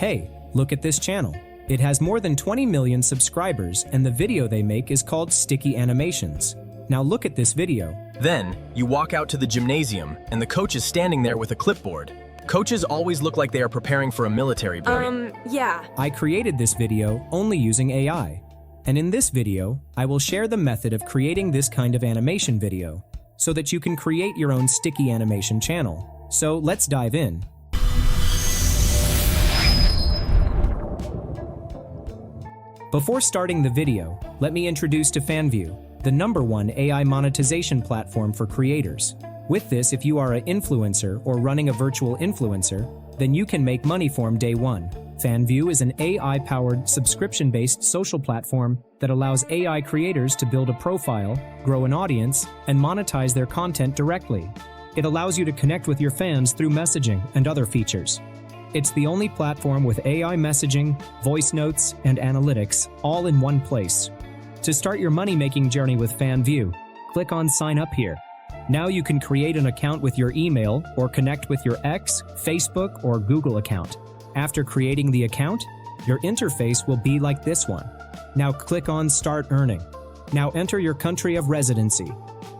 Hey, look at this channel. It has more than 20 million subscribers and the video they make is called Sticky Animations. Now look at this video. Then, you walk out to the gymnasium and the coach is standing there with a clipboard. Coaches always look like they are preparing for a military briefing. Yeah. I created this video only using AI. And in this video, I will share the method of creating this kind of animation video so that you can create your own sticky animation channel. So let's dive in. Before starting the video, let me introduce to FanView, the #1 AI monetization platform for creators. With this, if you are an influencer or running a virtual influencer, then you can make money from day one. FanView is an AI-powered, subscription-based social platform that allows AI creators to build a profile, grow an audience, and monetize their content directly. It allows you to connect with your fans through messaging and other features. It's the only platform with AI messaging, voice notes, and analytics all in one place. To start your money-making journey with FanView, click on Sign Up here. Now you can create an account with your email or connect with your X, Facebook, or Google account. After creating the account, your interface will be like this one. Now click on Start Earning. Now enter your country of residency.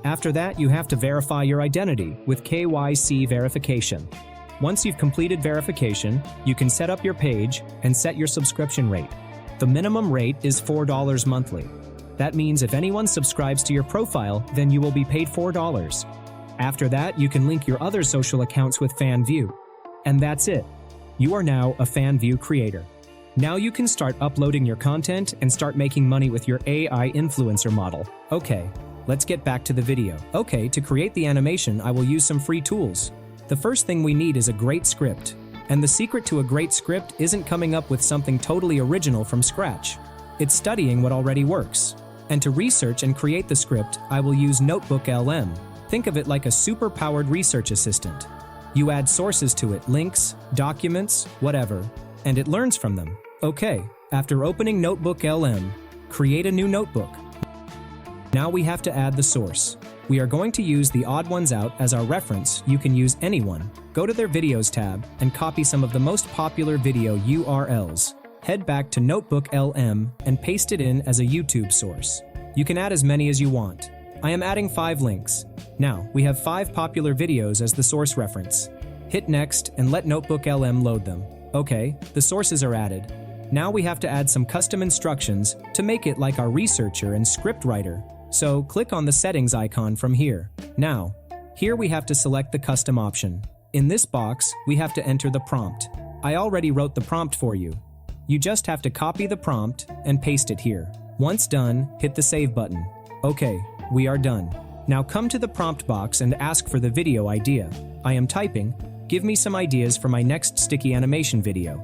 After that, you have to verify your identity with KYC verification. Once you've completed verification, you can set up your page and set your subscription rate. The minimum rate is $4 monthly. That means if anyone subscribes to your profile, then you will be paid $4. After that, you can link your other social accounts with FanView. And that's it. You are now a FanView creator. Now you can start uploading your content and start making money with your AI influencer model. Okay, let's get back to the video. Okay, to create the animation, I will use some free tools. The first thing we need is a great script. And the secret to a great script isn't coming up with something totally original from scratch. It's studying what already works. And to research and create the script, I will use NotebookLM. Think of it like a super-powered research assistant. You add sources to it, links, documents, whatever, and it learns from them. Okay, after opening NotebookLM, create a new notebook. Now we have to add the source. We are going to use the odd ones out as our reference. You can use anyone. Go to their videos tab and copy some of the most popular video URLs. Head back to NotebookLM and paste it in as a YouTube source. You can add as many as you want. I am adding 5 links. Now, we have 5 popular videos as the source reference. Hit Next and let NotebookLM load them. Okay, the sources are added. Now we have to add some custom instructions to make it like our researcher and script writer. So click on the settings icon from here. Now, here we have to select the custom option. In this box, we have to enter the prompt. I already wrote the prompt for you. You just have to copy the prompt and paste it here. Once done, hit the save button. Okay, we are done. Now come to the prompt box and ask for the video idea. I am typing, give me some ideas for my next sticky animation video.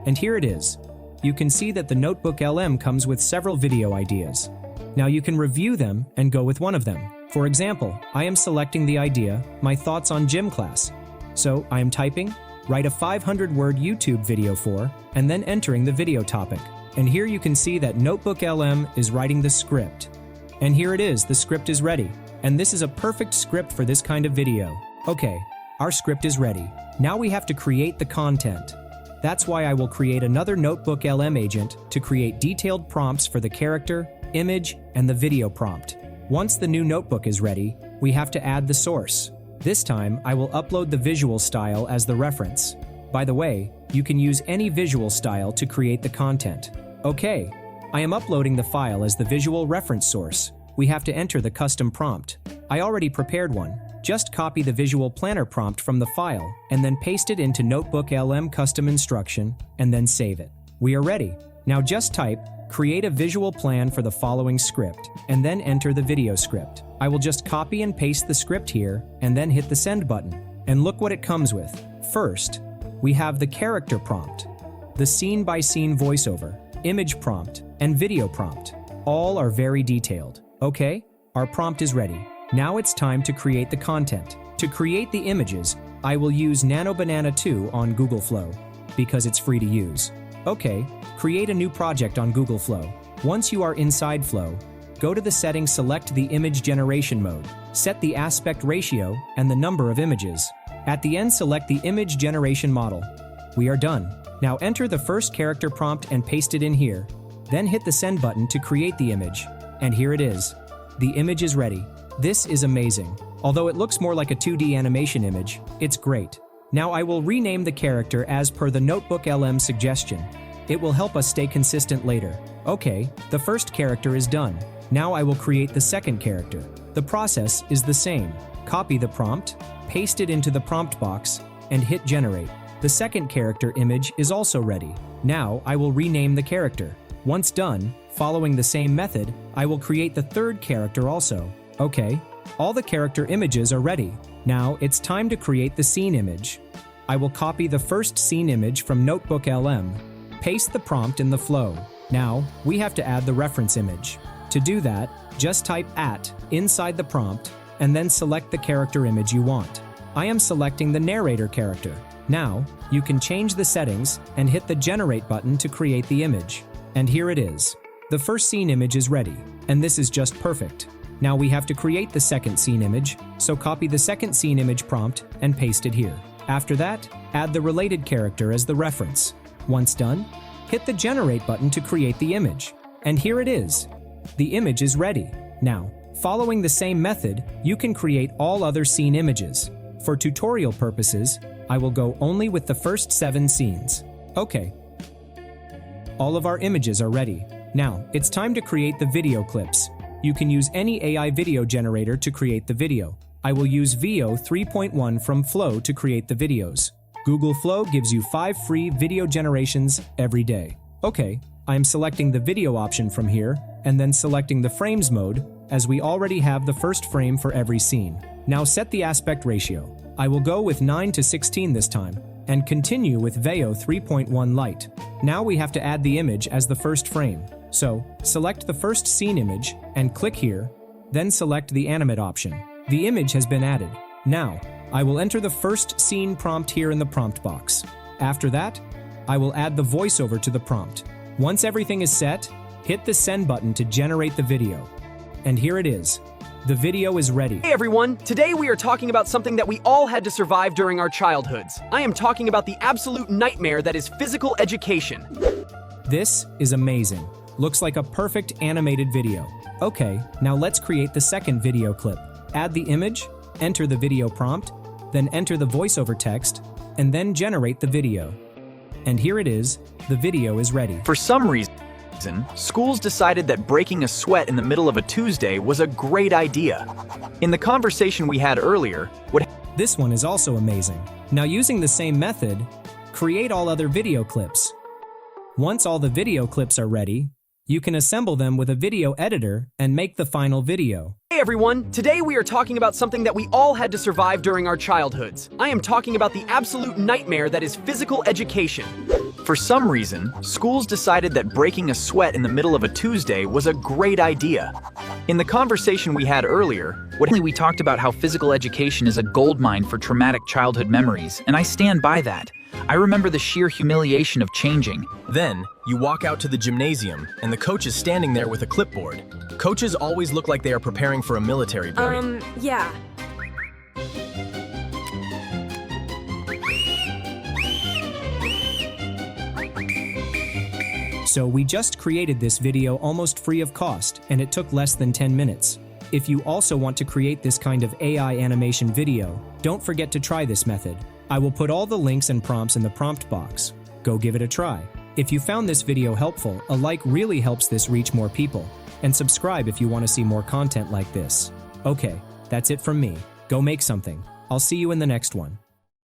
And here it is. You can see that the NotebookLM comes with several video ideas. Now you can review them and go with one of them. For example, I am selecting the idea, my thoughts on gym class. So I am typing, write a 500-word YouTube video for, and then entering the video topic. And here you can see that NotebookLM is writing the script. And here it is, the script is ready. And this is a perfect script for this kind of video. Okay, our script is ready. Now we have to create the content. That's why I will create another NotebookLM agent to create detailed prompts for the character, image, and the video prompt. Once the new notebook is ready, we have to add the source. This time, I will upload the visual style as the reference. By the way, you can use any visual style to create the content. Okay, I am uploading the file as the visual reference source. We have to enter the custom prompt. I already prepared one. Just copy the visual planner prompt from the file and then paste it into NotebookLM custom instruction and then save it. We are ready. Now just type, create a visual plan for the following script and then enter the video script. I will just copy and paste the script here and then hit the send button. And look what it comes with. First, we have the character prompt, the scene-by-scene voiceover, image prompt, and video prompt. All are very detailed. Okay, our prompt is ready. Now it's time to create the content. To create the images, I will use Nano Banana 2 on Google Flow because it's free to use. Okay, create a new project on Google Flow. Once you are inside Flow, go to the settings, select the image generation mode, set the aspect ratio and the number of images. At the end, select the image generation model. We are done. Now enter the first character prompt and paste it in here. Then hit the send button to create the image. And here it is. The image is ready. This is amazing. Although it looks more like a 2D animation image, it's great. Now I will rename the character as per the NotebookLM suggestion. It will help us stay consistent later. Okay, the first character is done. Now I will create the second character. The process is the same. Copy the prompt, paste it into the prompt box, and hit generate. The second character image is also ready. Now I will rename the character. Once done, following the same method, I will create the third character also. Okay, all the character images are ready. Now it's time to create the scene image. I will copy the first scene image from NotebookLM, paste the prompt in the flow. Now, we have to add the reference image. To do that, just type @ inside the prompt, and then select the character image you want. I am selecting the narrator character. Now, you can change the settings and hit the generate button to create the image. And here it is. The first scene image is ready, and this is just perfect. Now we have to create the second scene image, so copy the second scene image prompt and paste it here. After that, add the related character as the reference. Once done, hit the generate button to create the image. And here it is. The image is ready. Now, following the same method, you can create all other scene images. For tutorial purposes, I will go only with the first 7 scenes. Okay. All of our images are ready. Now, it's time to create the video clips. You can use any AI video generator to create the video. I will use VO 3.1 from Flow to create the videos. Google Flow gives you 5 free video generations every day. Okay, I am selecting the video option from here, and then selecting the frames mode, as we already have the first frame for every scene. Now set the aspect ratio. I will go with 9:16 this time, and continue with VEO 3.1 Lite. Now we have to add the image as the first frame. So, select the first scene image, and click here, then select the animate option. The image has been added. Now, I will enter the first scene prompt here in the prompt box. After that, I will add the voiceover to the prompt. Once everything is set, hit the send button to generate the video. And here it is. The video is ready. Hey everyone, today we are talking about something that we all had to survive during our childhoods. I am talking about the absolute nightmare that is physical education. This is amazing. Looks like a perfect animated video. Okay, now let's create the second video clip. Add the image, enter the video prompt, then enter the voiceover text, and then generate the video. And here it is, the video is ready. For some reason, schools decided that breaking a sweat in the middle of a Tuesday was a great idea. In the conversation we had earlier, This one is also amazing. Now using the same method, create all other video clips. Once all the video clips are ready, you can assemble them with a video editor and make the final video. Hey everyone, today we are talking about something that we all had to survive during our childhoods. I am talking about the absolute nightmare that is physical education. For some reason, schools decided that breaking a sweat in the middle of a Tuesday was a great idea. In the conversation we had earlier, we talked about how physical education is a goldmine for traumatic childhood memories, and I stand by that. I remember the sheer humiliation of changing. Then, you walk out to the gymnasium, and the coach is standing there with a clipboard. Coaches always look like they are preparing for a military parade. Yeah. So we just created this video almost free of cost, and it took less than 10 minutes. If you also want to create this kind of AI animation video, don't forget to try this method. I will put all the links and prompts in the prompt box. Go give it a try. If you found this video helpful, a like really helps this reach more people. And subscribe if you want to see more content like this. Okay, that's it from me. Go make something. I'll see you in the next one.